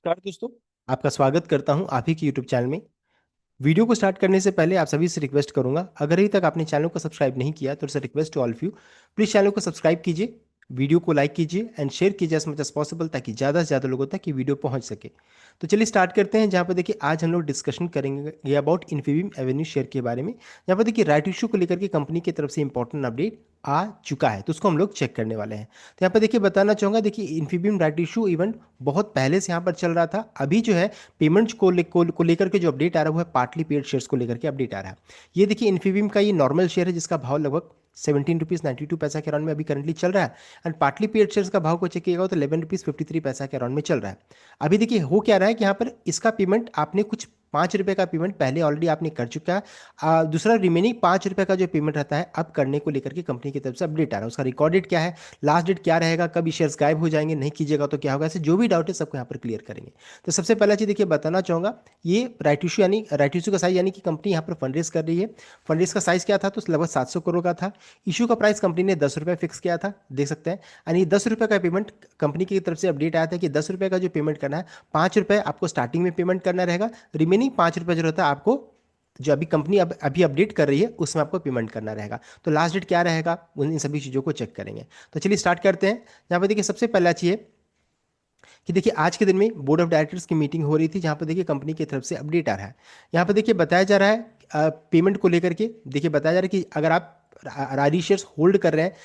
नमस्कार दोस्तों। आपका स्वागत करता हूं आप ही के YouTube चैनल में। वीडियो को स्टार्ट करने से पहले आप सभी से रिक्वेस्ट करूंगा, अगर अभी तक आपने चैनल को सब्सक्राइब नहीं किया तो request to all of you, please channel को सब्सक्राइब कीजिए, वीडियो को लाइक कीजिए एंड शेयर कीजिए एज मच एज पॉसिबल, ताकि ज़्यादा से ज़्यादा लोगों तक ये वीडियो पहुंच सके। तो चलिए स्टार्ट करते हैं। जहाँ पर देखिए आज हम लोग डिस्कशन करेंगे अबाउट इन्फीबीम एवेन्यू शेयर के बारे में। यहाँ पर देखिए राइट इशू को लेकर के कंपनी की तरफ से इंपॉर्टेंट अपडेट आ चुका है, तो उसको हम लोग चेक करने वाले हैं। तो यहाँ पर देखिए बताना चाहूँगा, देखिए इन्फीबीम राइट इशू इवेंट बहुत पहले से यहाँ पर चल रहा था। अभी जो है पेमेंट्स को लेकर के जो अपडेट आ रहा है वो है पार्टली पेड शेयर्स को लेकर के अपडेट आ रहा है। ये देखिए इन्फीबीम का ये नॉर्मल शेयर है जिसका भाव लगभग 17 रुपीज़ 92 पैसा के अराउंड में अभी करंटली चल रहा है। एंड पार्टली पेड शेयर्स का भाव को चेक किएगा तो 11 रुपीज़ 53 पैसा के अराउंड में चल रहा है। अभी देखिए हो क्या रहा है कि यहाँ पर इसका पेमेंट आपने कुछ 5 रुपये का पेमेंट पहले ऑलरेडी आपने कर चुका है। दूसरा रिमेनिंग 5 रुपये का जो पेमेंट रहता है अब करने को लेकर के कंपनी की तरफ से अपडेट आ रहा है। उसका रिकॉर्ड डेट क्या है, लास्ट डेट क्या रहेगा, कब शेयर्स गायब हो जाएंगे, नहीं कीजिएगा तो क्या होगा, ऐसे जो भी डाउट है सबको यहाँ पर क्लियर करेंगे। तो सबसे पहला चीज़ देखिए बताना चाहूँगा, ये राइट इशू का साइज यानी कि कंपनी यहाँ पर फंड रेज कर रही है। फंड रेज का साइज क्या था, तो लगभग 700 करोड़ का था। इशू का प्राइस कंपनी ने 10 रुपये फिक्स किया था, देख सकते हैं। यानी 10 रुपये का पेमेंट कंपनी की तरफ से अपडेट आया था कि 10 रुपये का जो पेमेंट करना है, 5 रुपये आपको स्टार्टिंग में पेमेंट करना रहेगा, रिमेनिंग 5 रुपये जो रहता है आपको जो अभी कंपनी अभी अपडेट कर रही है उसमें आपको पेमेंट करना रहेगा। तो लास्ट डेट क्या रहेगा, उन इन सभी चीज़ों को चेक करेंगे। तो चलिए स्टार्ट करते हैं। यहाँ पर देखिए सबसे पहला चीज़ कि देखिए आज के दिन में बोर्ड ऑफ डायरेक्टर्स की मीटिंग हो रही थी, जहाँ पर देखिए कंपनी की तरफ से अपडेट आ रहा है। यहाँ पर देखिए बताया जा रहा है पेमेंट को लेकर के, देखिए बताया जा रहा है कि अगर आप रारी शेयर्स होल्ड कर रहे हैं,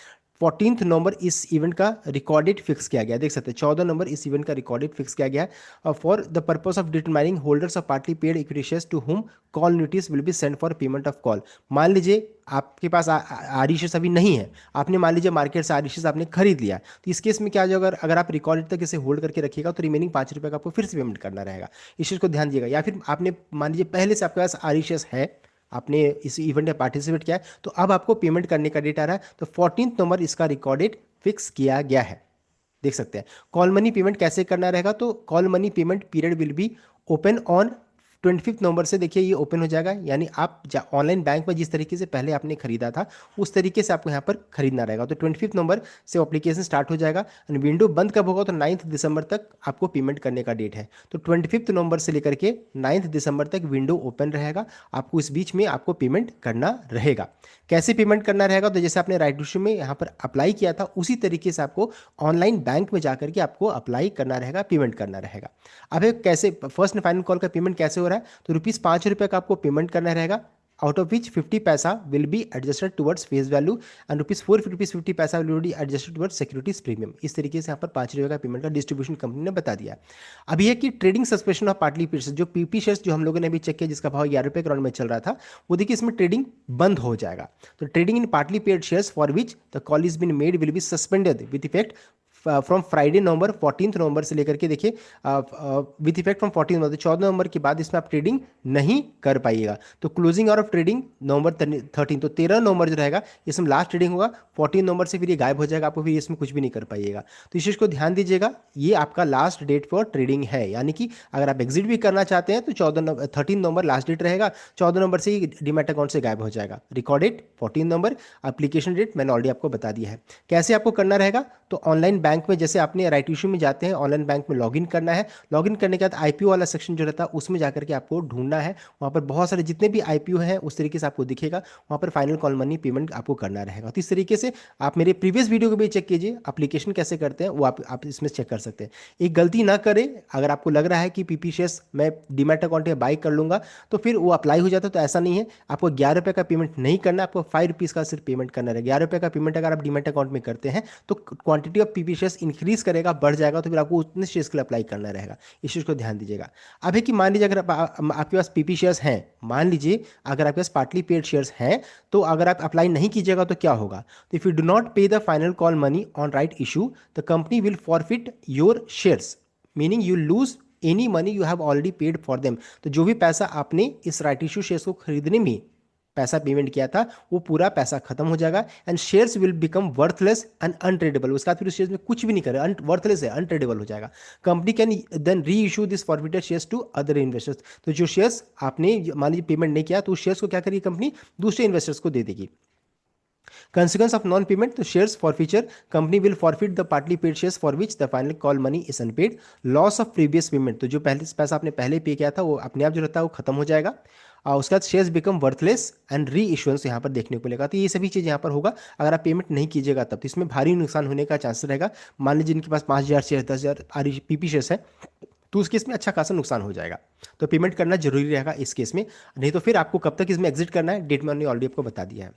14 नवंबर इस इवेंट का रिकॉर्ड डेट फिक्स किया गया है। देख सकते हैं 14 नवंबर इस इवेंट का रिकॉर्ड डेट फिक्स किया गया है for the purpose of determining holders of partly paid equity shares to whom call notice will be send for payment of call. मान लीजिए आपके पास आरी शेयर्स अभी नहीं है, आपने मान लीजिए मार्केट से आरी शेयर्स आपने खरीद लिया, तो इस केस में क्या हो जाएगा, अगर आप रिकॉर्ड डेट तक इसे होल्ड करके रखिएगा तो रिमेनिंग 5 रुपये का आपको फिर से पेमेंट करना रहेगा। इस चीज़ को ध्यान दीजिएगा। या फिर आपने मान लीजिए पहले से आपके पास आरी शेयर्स है, आपने इस इवेंट में पार्टिसिपेट किया है, तो अब आपको पेमेंट करने का डेट आ रहा है, तो 14 नवंबर इसका रिकॉर्ड डेट फिक्स किया गया है। देख सकते हैं कॉल मनी पेमेंट कैसे करना रहेगा, तो call money payment period will be open on 25 नवंबर से देखिए ये ओपन हो जाएगा। यानी आप ऑनलाइन बैंक में जिस तरीके से पहले आपने खरीदा था उस तरीके से आपको यहाँ पर खरीदना रहेगा। तो 25 नवंबर से एप्लीकेशन स्टार्ट हो जाएगा एंड विंडो बंद कब होगा, तो 9 दिसंबर तक आपको पेमेंट करने का डेट है। तो 25 नवंबर से लेकर के 9 दिसंबर तक विंडो ओपन रहेगा, आपको इस बीच में आपको पेमेंट करना रहेगा। कैसे पेमेंट करना रहेगा, तो जैसे आपने राइट इशू में यहाँ पर अप्लाई किया था उसी तरीके से आपको ऑनलाइन बैंक में जाकर के आपको अप्लाई करना रहेगा, पेमेंट करना रहेगा। अब ये कैसे फर्स्ट एंड फाइनल कॉल का पेमेंट कैसे हो रहा है, तो ₹5 का आपको पेमेंट करना रहेगा, आउट ऑफ विच 50 पैसा will be adjusted towards face value and ₹4 50 पैसा will be adjusted towards securities premium. इस तरीके से यहाँ पर ₹5 का पेमेंट का डिस्ट्रीब्यूशन कंपनी ने बता दिया है। अब ये कि trading suspension of partly paid जो पीपी शेयर्स जो हम लोगों ने अभी चेक किया जिसका भाव ₹11 के राउंड में चल रहा था, वो देखिए इसमें ट्रेडिंग बंद हो जाएगा। तो trading in partly paid shares for which the call is been made will be suspended with effect from Friday November 14 नवंबर से लेकर के देखिए विथ इफेक्ट फ्रॉम 14 नवंबर, 14 नवंबर के बाद इसमें आप ट्रेडिंग नहीं कर पाइएगा। तो closing hour of trading November 13, तो 13 नवंबर जो रहेगा इसमें लास्ट ट्रेडिंग होगा। 14 नवंबर से फिर ये गायब हो जाएगा, आपको फिर इसमें कुछ भी नहीं कर पाइएगा। तो इस चीज़ को ध्यान दीजिएगा, ये आपका लास्ट डेट फॉर ट्रेडिंग है। यानी कि अगर आप एग्जिट भी करना चाहते हैं तो 13 नवंबर लास्ट डेट रहेगा, 14 नवंबर से ही डीमैट अकाउंट से गायब हो जाएगा। रिकॉर्ड डेट 14 नवंबर, एप्लीकेशन डेट मैंने ऑलरेडी आपको बता दिया है। कैसे आपको करना रहेगा, तो ऑनलाइन बैंक में जैसे आपने राइट इशू में जाते हैं, ऑनलाइन बैंक में लॉगिन करना है। लॉगिन करने के बाद आईपीओ वाला सेक्शन जो रहता है उसमें जाकर के आपको ढूंढना है। वहाँ पर बहुत सारे जितने भी आईपीओ हैं उस तरीके से आपको दिखेगा, वहाँ पर फाइनल कॉल मनी पेमेंट आपको करना रहेगा। तो इस तरीके से आप मेरे प्रीवियस वीडियो को भी चेक कीजिए, एप्लीकेशन कैसे करते हैं वो आप इसमें चेक कर सकते हैं। एक गलती ना करें, अगर आपको लग रहा है कि पीपी शेयर्स मैं डीमैट अकाउंट में बाई कर लूंगा तो फिर वो अप्लाई हो जाता है, तो ऐसा नहीं है। आपको ₹11 का पेमेंट नहीं करना, आपको ₹5 का सिर्फ पेमेंट करना है। ₹11 का पेमेंट अगर आप डीमैट अकाउंट में करते हैं तो quantity of PP shares increase करेगा, बढ़ जाएगा, तो फिर आपको उतने शेयर्स के लिए अप्लाई करना रहेगा। इस चीज़ को ध्यान दीजिएगा। अब है कि मान लीजिए अगर आपके पास पीपी शेयर्स हैं, मान लीजिए अगर आपके पास पार्टली पेड शेयर्स हैं, तो अगर आप अप्लाई नहीं कीजिएगा तो क्या होगा, तो इफ यू डू नॉट पे the final call money on right issue the company will forfeit your shares, meaning you lose any money you have already paid for them. तो जो भी पैसा आपने इस राइट इशू शेयर्स को खरीदने में पैसा पेमेंट किया था वो पूरा पैसा खत्म हो जाएगा and shares will become worthless and untradeable. उसके बाद फिर उस शेयर्स में कुछ भी नहीं करे, वर्थलेस है, अनट्रेडेबल हो जाएगा। Company can then re issue this forfeited shares to other investors. तो जो शेयर्स आपने मान लीजिए पेमेंट नहीं किया तो उस शेयर्स को क्या करेगी कंपनी, दूसरे इन्वेस्टर्स को दे देगी। कंसिक्वेंस ऑफ नॉन पेमेंट, तो shares forfeiture, company will forfeit the partly paid shares for which the final call money is unpaid. Loss of previous payment, तो जो पहले पैसा आपने पहले पे किया था वो अपने आप जो रहता है वो खत्म हो जाएगा। और उसके बाद shares become worthless and re issuance यहाँ पर देखने को मिलेगा। तो ये सभी चीज़ यहाँ पर होगा अगर आप पेमेंट नहीं कीजिएगा तब, तो इसमें भारी नुकसान होने का चांसेस रहेगा। मान लीजिए जिनके पास 5,000 शेयर 10,000 पीपी शेयर्स है, तो उस केस में अच्छा खासा नुकसान हो जाएगा। तो पेमेंट करना जरूरी रहेगा इस केस में, नहीं तो फिर आपको कब तक इसमें एग्जिट करना है डेट मैंने ऑलरेडी आपको बता दिया है।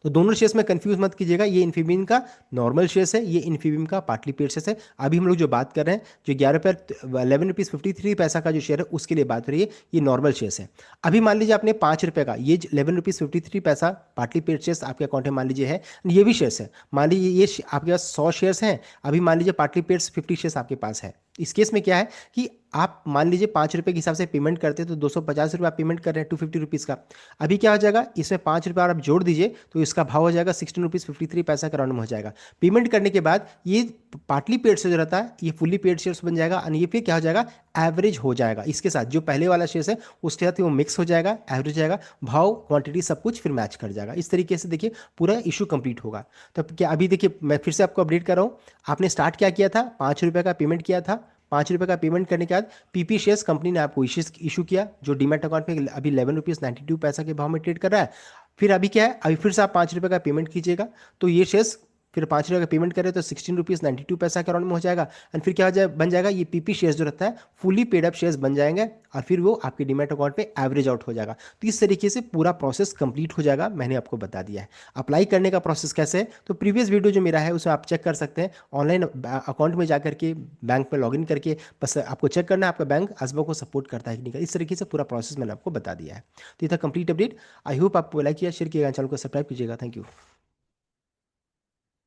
तो दोनों शेयर्स में कंफ्यूज मत कीजिएगा, ये इन्फीबीम का नॉर्मल शेयर्स है, ये इन्फीबीम का पार्टली पेड शेयर्स है। अभी हम लोग जो बात कर रहे हैं जो 11 रुपीज़ 53 पैसा का जो शेयर है उसके लिए बात हो रही है, ये नॉर्मल शेयर्स है। अभी मान लीजिए आपने 5 रुपये का ये 11 रुपीज़ 53 पैसा पार्टली पेड शेयर्स आपके अकाउंट में मान लीजिए है, ये भी शेयर्स है। मान लीजिए ये आपके पास 100 शेयर्स हैं, अभी मान लीजिए पार्टली पेड 50 शेयर्स आपके पास है। इस केस में क्या है कि आप मान लीजिए 5 रुपये के हिसाब से पेमेंट करते हैं तो 250 रुपये आप पेमेंट कर रहे हैं 250 रुपीज़ का। अभी क्या हो जाएगा, इसमें 5 रुपये और आप जोड़ दीजिए तो इसका भाव हो जाएगा 16 रुपीज़ 53 पैसा का राउंड में हो जाएगा। पेमेंट करने के बाद ये पार्टली पेड शेयर जो रहता है ये फुल्ली पेड शेयर्स बन जाएगा, और ये फिर क्या हो जाएगा, एवरेज हो जाएगा। इसके साथ जो पहले वाला शेयर है उसके साथ वो मिक्स हो जाएगा, एवरेज हो जाएगा, भाव क्वांटिटी सब कुछ फिर मैच कर जाएगा। इस तरीके से देखिए पूरा इशू कंप्लीट होगा। तो क्या अभी देखिए मैं फिर से आपको अपडेट कर रहा हूँ, आपने स्टार्ट क्या किया था, 5 रुपये का पेमेंट किया था। 5 रुपये का पेमेंट करने के बाद पीपी शेयर्स कंपनी ने आपको इशू किया, जो डीमैट अकाउंट में अभी 11 रुपीज़ 92 पैसा के भाव में ट्रेड कर रहा है। फिर अभी क्या है, अभी फिर से आप 5 रुपये का पेमेंट कीजिएगा तो ये शेयर्स फिर 5 रुपये का पेमेंट करें तो 16 रुपीज़ 92 पैसा के राउंड में हो जाएगा। एंड फिर क्या हो जाए बन जाएगा, ये पीपी शेयर्स जो रहता है फुली पेड अप शेयर्स बन जाएंगे, और फिर वो आपके डीमैट अकाउंट पे एवरेज आउट हो जाएगा। तो इस तरीके से पूरा प्रोसेस कंप्लीट हो जाएगा, मैंने आपको बता दिया है। अप्लाई करने का प्रोसेस कैसे है, तो प्रीवियस वीडियो जो मेरा है उसमें आप चेक कर सकते हैं। ऑनलाइन अकाउंट में जा करके बैंक में लॉगिन करके बस आपको चेक करना है आपका बैंक आसबा को सपोर्ट करता है कि नहीं। इस तरीके से पूरा प्रोसेस मैंने आपको बता दिया है। तो ये था कंप्लीट अपडेट। आई होप आपको लाइक किया, शेयर किएगा, चैनल को सब्सक्राइब कीजिएगा। Thank you.